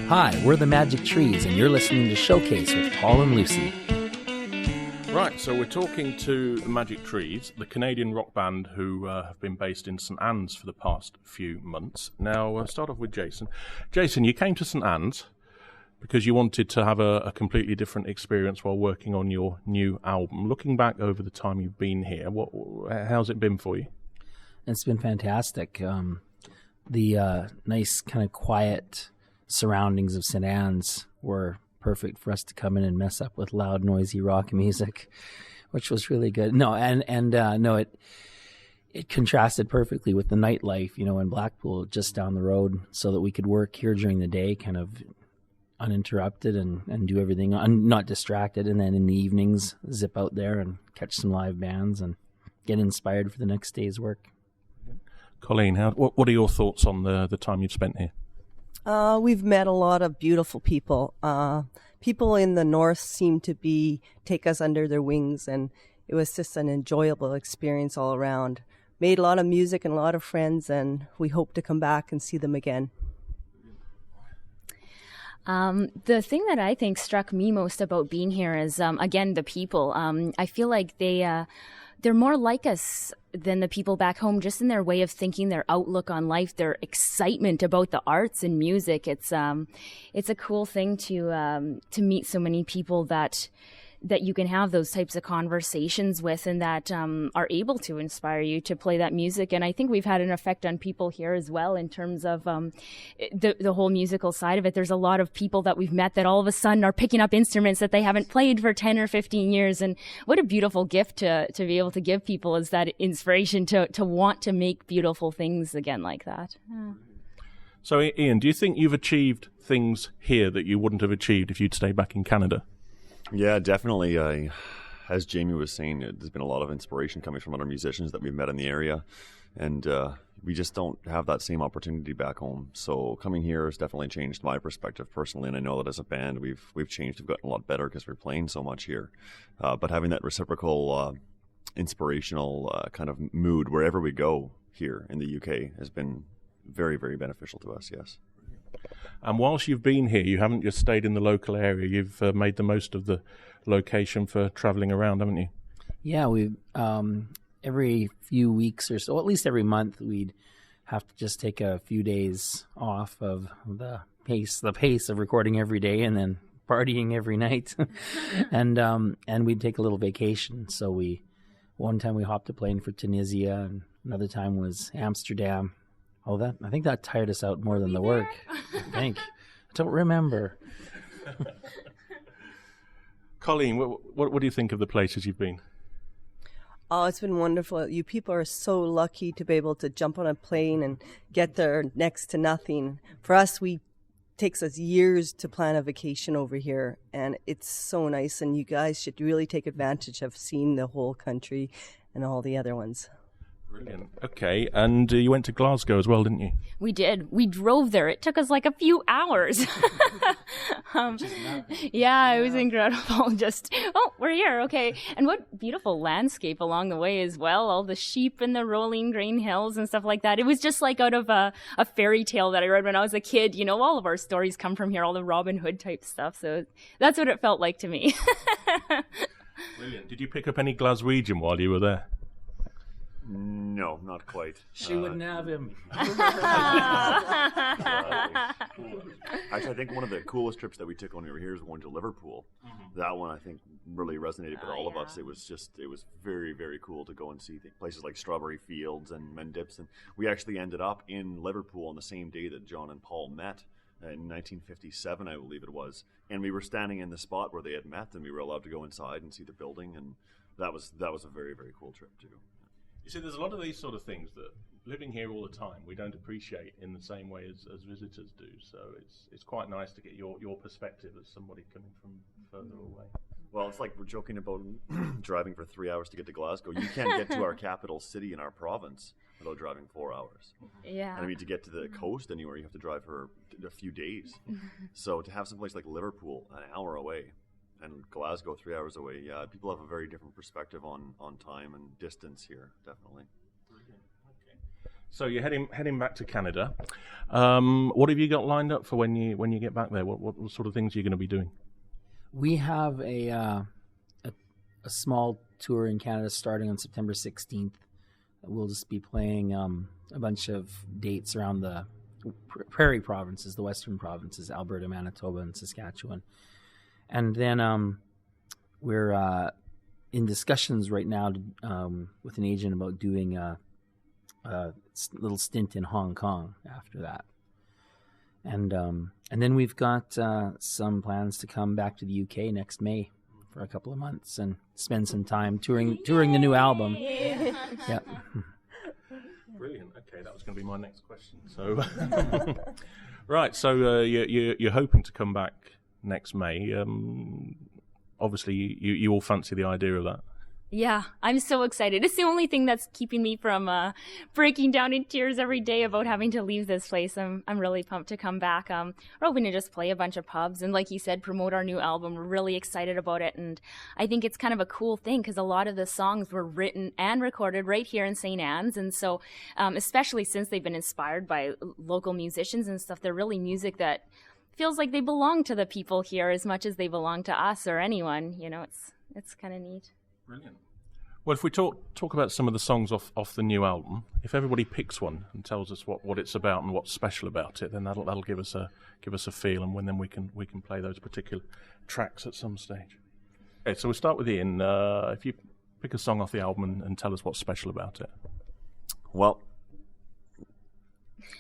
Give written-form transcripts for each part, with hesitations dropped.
Hi, we're the Magic Trees, and you're listening to Showcase with Paul and Lucy. Right, so we're talking to the Magic Trees, the Canadian rock band who have been based in St Anne's for the past few months. Now, start off with Jason. Jason, you came to St Anne's because you wanted to have a completely different experience while working on your new album. Looking back over the time you've been here, how's it been for you? It's been fantastic. The nice kind of quiet surroundings of St Anne's were perfect for us to come in and mess up with loud, noisy rock music, which was really good. It contrasted perfectly with the nightlife, in Blackpool, just down the road, so that we could work here during the day, kind of uninterrupted and do everything, not distracted, and then in the evenings zip out there and catch some live bands and get inspired for the next day's work. Colleen, what are your thoughts on the time you've spent here? We've met a lot of beautiful people. People in the north seem to take us under their wings, and it was just an enjoyable experience all around. Made a lot of music and a lot of friends, and we hope to come back and see them again. The thing that I think struck me most about being here is, again, the people. I feel like they're more like us than the people back home, just in their way of thinking, their outlook on life, their excitement about the arts and music. It's a cool thing to meet so many people that you can have those types of conversations with, and that are able to inspire you to play that music. And I think we've had an effect on people here as well in terms of the whole musical side of it. There's a lot of people that we've met that all of a sudden are picking up instruments that they haven't played for 10 or 15 years. And what a beautiful gift to be able to give people, is that inspiration to want to make beautiful things again like that. Yeah. So, Ian, do you think you've achieved things here that you wouldn't have achieved if you'd stayed back in Canada? Yeah, definitely. As Jamie was saying, there's been a lot of inspiration coming from other musicians that we've met in the area, and we just don't have that same opportunity back home. So coming here has definitely changed my perspective personally, and I know that as a band we've changed, we've gotten a lot better because we're playing so much here. But having that reciprocal, inspirational kind of mood wherever we go here in the UK has been very, very beneficial to us, yes. And whilst you've been here, you haven't just stayed in the local area. You've made the most of the location for travelling around, haven't you? Yeah, we every few weeks or so, at least every month, we'd have to just take a few days off of the pace of recording every day and then partying every night, and we'd take a little vacation. So one time we hopped a plane for Tunisia, and another time was Amsterdam. Oh, I think that tired us out more than the work. I don't remember. Colleen, what do you think of the places you've been? Oh, it's been wonderful. You people are so lucky to be able to jump on a plane and get there next to nothing. For us, takes us years to plan a vacation over here, and it's so nice. And you guys should really take advantage of seeing the whole country and all the other ones. Brilliant. Okay, and you went to Glasgow as well, didn't you? We did. We drove there. It took us like a few hours. Yeah, it was incredible. We're here. Okay. And what beautiful landscape along the way as well. All the sheep and the rolling green hills and stuff like that. It was just like out of a fairy tale that I read when I was a kid. All of our stories come from here, all the Robin Hood type stuff. So that's what it felt like to me. Brilliant. Did you pick up any Glaswegian while you were there? No, not quite. She wouldn't have him. Actually, I think one of the coolest trips that we took when we were here was going to Liverpool. Mm-hmm. That one, I think, really resonated with all of us. It was very, very cool to go and see places like Strawberry Fields and Mendips. And we actually ended up in Liverpool on the same day that John and Paul met in 1957, I believe it was. And we were standing in the spot where they had met, and we were allowed to go inside and see the building. And that was a very, very cool trip, too. You see, there's a lot of these sort of things that, living here all the time, we don't appreciate in the same way as visitors do. So it's quite nice to get your perspective as somebody coming from further away. Well, it's like we're joking about driving for 3 hours to get to Glasgow. You can't get to our capital city in our province without driving 4 hours. Yeah. And I mean, to get to the coast anywhere, you have to drive for a few days. So to have some place like Liverpool an hour away, and Glasgow 3 hours away, yeah, people have a very different perspective on time and distance here, definitely. Brilliant. Okay. So you're heading back to Canada. What have you got lined up for when you get back there? What sort of things are you going to be doing? We have a small tour in Canada starting on September 16th. We'll just be playing a bunch of dates around the prairie provinces, the western provinces, Alberta, Manitoba, and Saskatchewan. And then we're in discussions right now with an agent about doing a little stint in Hong Kong after that. And then we've got some plans to come back to the UK next May for a couple of months and spend some time touring the new album. Yeah. Brilliant. Okay, that was going to be my next question. So, right. So you're hoping to come back next May. Obviously, you all fancy the idea of that. Yeah, I'm so excited. It's the only thing that's keeping me from breaking down in tears every day about having to leave this place. I'm really pumped to come back. We're hoping to just play a bunch of pubs and, like you said, promote our new album. We're really excited about it, and I think it's kind of a cool thing because a lot of the songs were written and recorded right here in St. Anne's, and so especially since they've been inspired by local musicians and stuff, they're really music that feels like they belong to the people here as much as they belong to us or anyone. You know, it's kind of neat. Brilliant. Well, if we talk about some of the songs off the new album, if everybody picks one and tells us what it's about and what's special about it, then that'll give us a feel, and then we can play those particular tracks at some stage. Okay, so we'll start with Ian. If you pick a song off the album and tell us what's special about it. Well,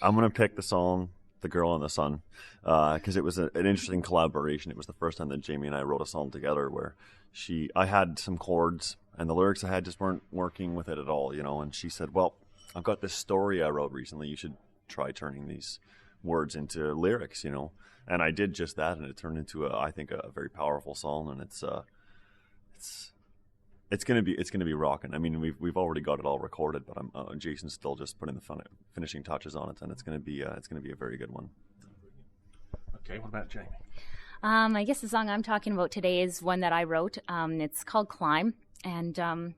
I'm going to pick the song "The Girl in the Sun" because it was an interesting collaboration. It was the first time that Jamie and I wrote a song together where I had some chords and the lyrics I had just weren't working with it at all, you know, and she said, well, I've got this story I wrote recently. You should try turning these words into lyrics, you know. And I did just that, and it turned into I think a very powerful song, and it's going to be rocking. I mean, we've already got it all recorded, but Jason's still just putting the finishing touches on it, and it's going to be a very good one. Okay, what about Jamie? I guess the song I'm talking about today is one that I wrote. It's called "Climb," and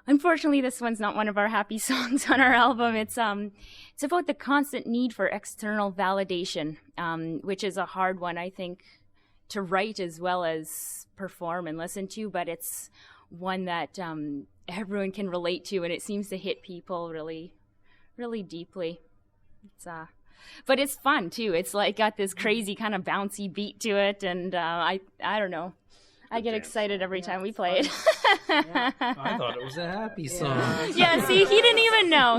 unfortunately, this one's not one of our happy songs on our album. It's about the constant need for external validation, which is a hard one, I think, to write as well as perform and listen to. But it's one that everyone can relate to, and it seems to hit people really, really deeply. But it's fun too. It's like got this crazy kind of bouncy beat to it, and I don't know. I get excited every time we play it. Yeah. I thought it was a happy song. Yeah, see, he didn't even know.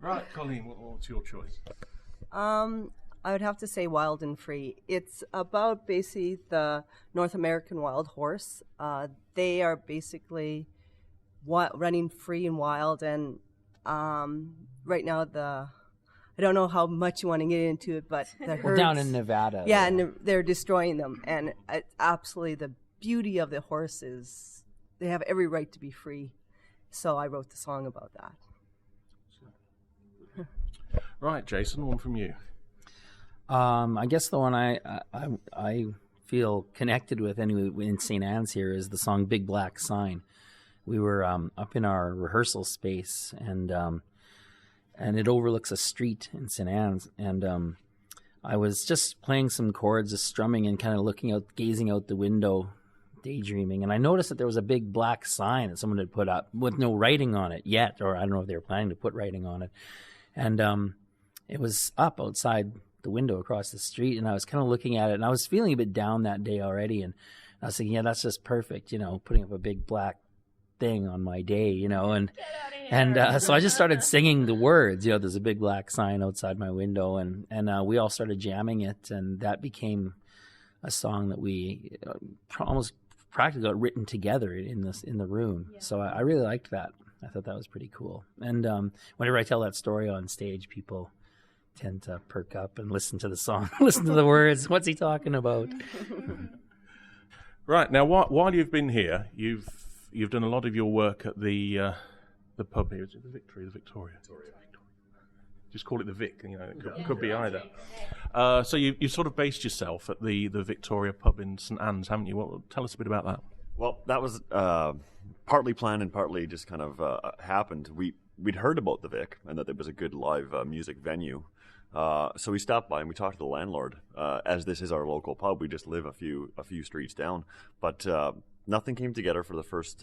Right, Colleen, what's your choice? I would have to say "Wild and Free." It's about basically the North American wild horse. They are basically running free and wild, and right now I don't know how much you want to get into it, but the herds, down in Nevada. Yeah, and they're destroying them, and absolutely the beauty of the horses. They have every right to be free, so I wrote the song about that. Right, Jason, one from you. I guess the one I feel connected with anyway in St. Anne's here is the song "Big Black Sign." We were up in our rehearsal space, and it overlooks a street in St. Anne's, and I was just playing some chords, just strumming and kind of looking out, gazing out the window, daydreaming, and I noticed that there was a big black sign that someone had put up with no writing on it yet, or I don't know if they were planning to put writing on it, and it was up outside the window across the street, and I was kind of looking at it, and I was feeling a bit down that day already, and I was thinking, yeah, that's just perfect, you know, putting up a big black thing on my day, you know, and so I just started singing the words, you know, there's a big black sign outside my window, and we all started jamming it, and that became a song that we almost practically got written together in the room. Yeah. So I really liked that. I thought that was pretty cool. And whenever I tell that story on stage, people tend to perk up and listen to the song, listen to the words. What's he talking about? Right, now while you've been here, you've done a lot of your work at the pub here. Is it the Victoria? Just call it the Vic. You know, it could be either. So you sort of based yourself at the Victoria pub in St. Anne's, haven't you? Tell us a bit about that. Well, that was partly planned and partly just kind of happened. We'd heard about the Vic and that it was a good live music venue. So we stopped by and we talked to the landlord. As this is our local pub, we just live a few streets down. But nothing came together for the first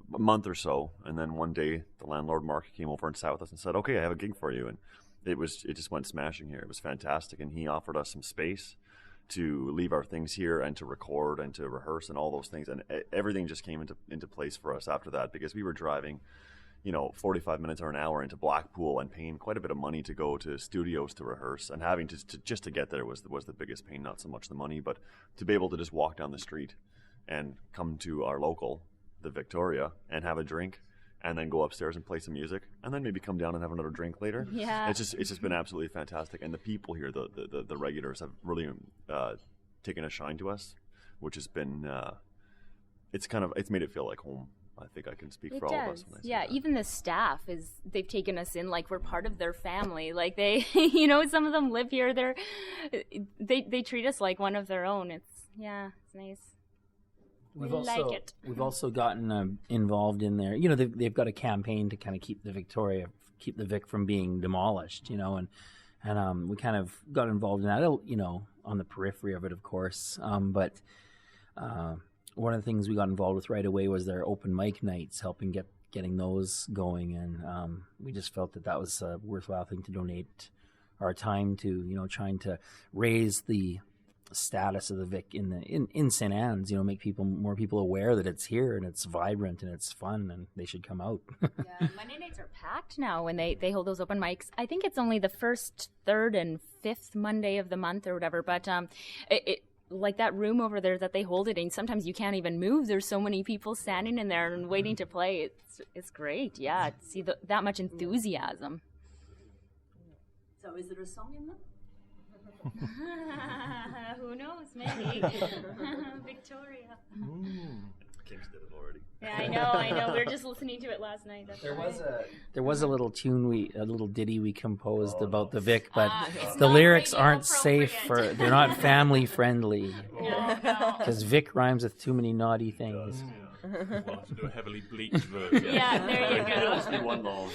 month or so. And then one day, the landlord, Mark, came over and sat with us and said, "Okay, I have a gig for you." And it just went smashing here. It was fantastic. And he offered us some space to leave our things here and to record and to rehearse and all those things. And everything just came into place for us after that, because we were driving 45 minutes or an hour into Blackpool and paying quite a bit of money to go to studios to rehearse, and having to just to get there was the biggest pain, not so much the money, but to be able to just walk down the street and come to our local, the Victoria, and have a drink, and then go upstairs and play some music, and then maybe come down and have another drink later. Yeah. It's just been absolutely fantastic, and the people here, the regulars, have really taken a shine to us, which has been it's made it feel like home. I think I can speak for all of us when I say that. Even the staff they've taken us in like we're part of their family. Like they, some of them live here. They treat us like one of their own. It's nice. We've also gotten involved in there. They've got a campaign to kind of keep the Vic from being demolished. And we kind of got involved in that. On the periphery of it, of course. But one of the things we got involved with right away was their open mic nights, helping getting those going, and we just felt that was a worthwhile thing to donate our time to. Trying to raise the status of the Vic in St. Anne's. Make more people aware that it's here and it's vibrant and it's fun and they should come out. Yeah, Monday nights are packed now when they hold those open mics. I think it's only the first, third, and fifth Monday of the month or whatever, but it like that room over there that they hold it in, sometimes you can't even move. There's so many people standing in there and waiting to play. It's great, yeah, to see that much enthusiasm. So is there a song in them? Who knows, maybe. Victoria. Kings did it already. Yeah, I know. We were just listening to it last night. There was a little tune a little ditty we composed about the Vic, but the lyrics aren't safe they're not family friendly. Because Vic rhymes with too many naughty things. We'll have to do a heavily bleached version. Yeah, there you go. It'll just be one long.